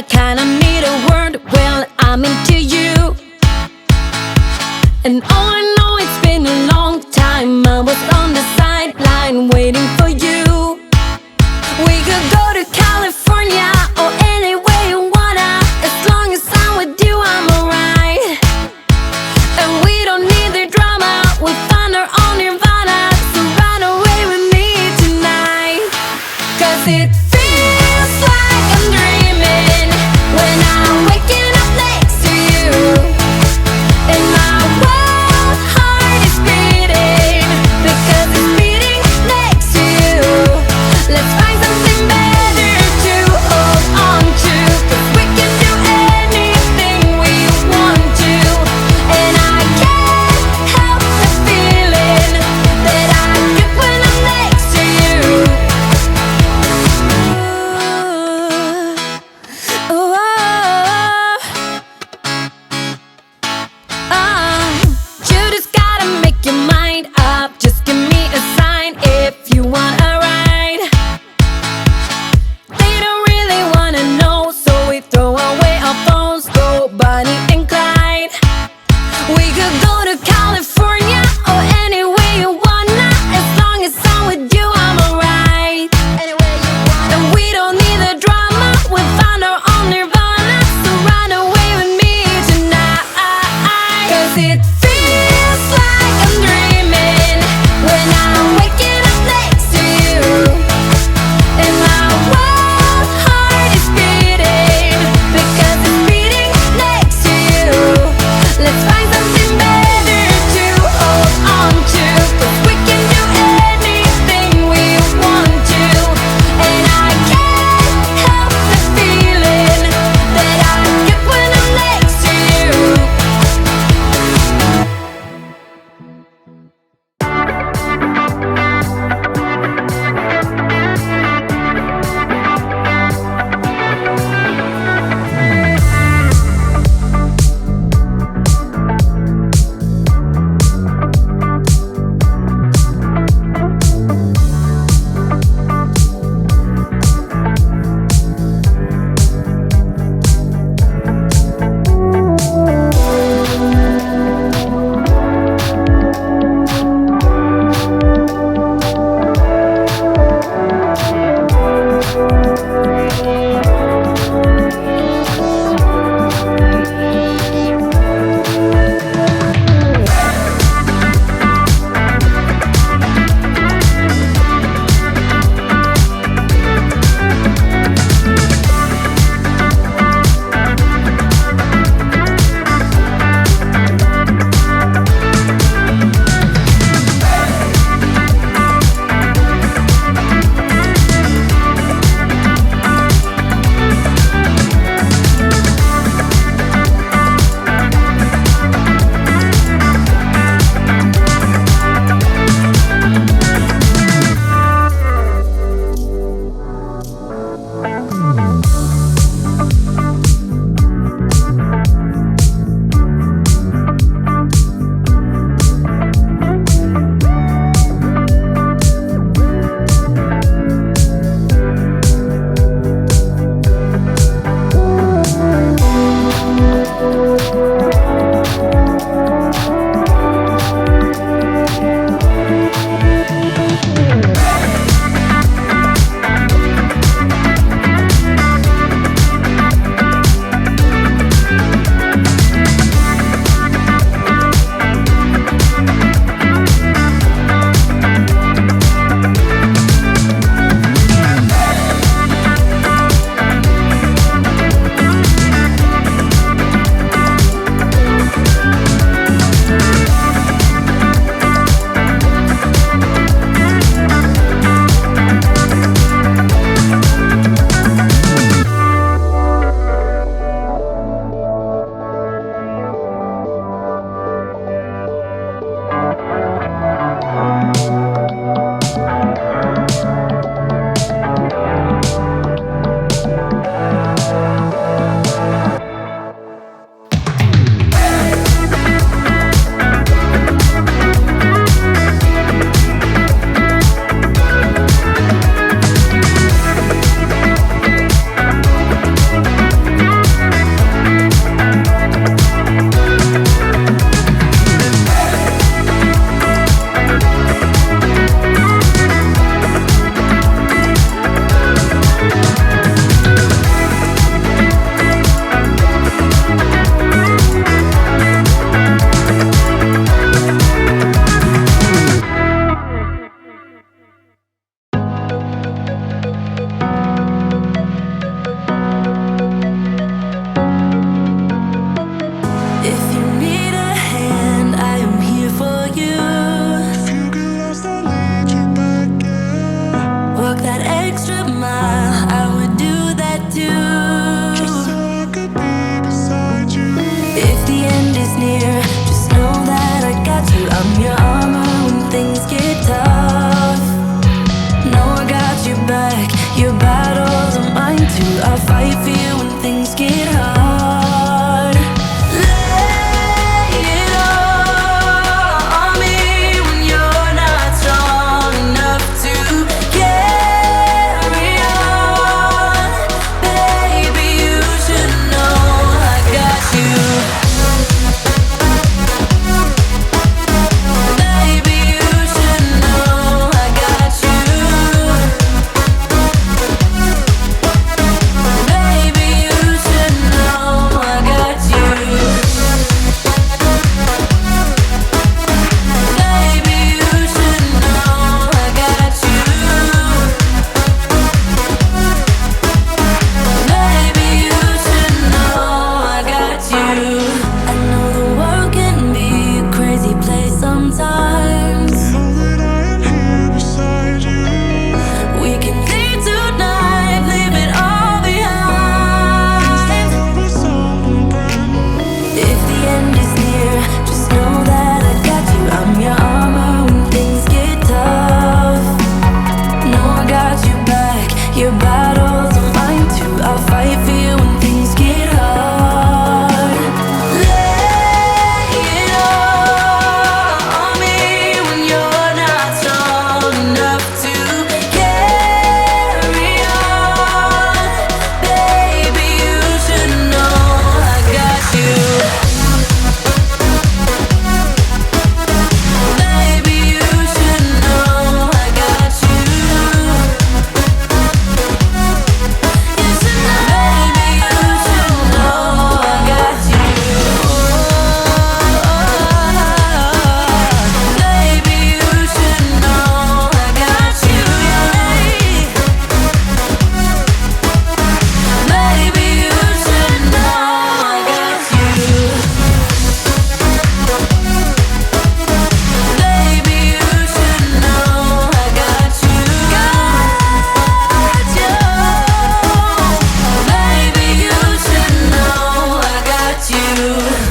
I kinda need a word. Well, I'm into you. And all I know, it's been a long time. I was on the sideline waiting for you. We could go to California or anywhere you wanna. As long as I'm with you, I'm alright. And we don't need the drama. We'll find our own nirvana. So run away with me tonight. 'Cause it feels like I'm dreaming when I'm waking up next to you. And my wild heart is beating because it's beating next to you. Let's find something better to hold on to. 'Cause we can do anything we want to. And I can't help the feeling that I get when I'm next to you. Ooh, you just gotta make your mind up. Just give me a sign if you want a ride. They don't really wanna know, so we throw away our phones, go Bonnie and Clyde. We could go to California or anywhere you wanna. As long as I'm with you, I'm alright. And we don't need the drama. We found our own nirvana. So run away with me tonight. 'Cause it feels like I'm dreaming when I'm waking up next to you. And my wild heart is beating because it's beating next to you. Let's find something better to hold on to. 'Cause we can do anything we want to. And I can't help the feeling that I get when I'm next to you. you.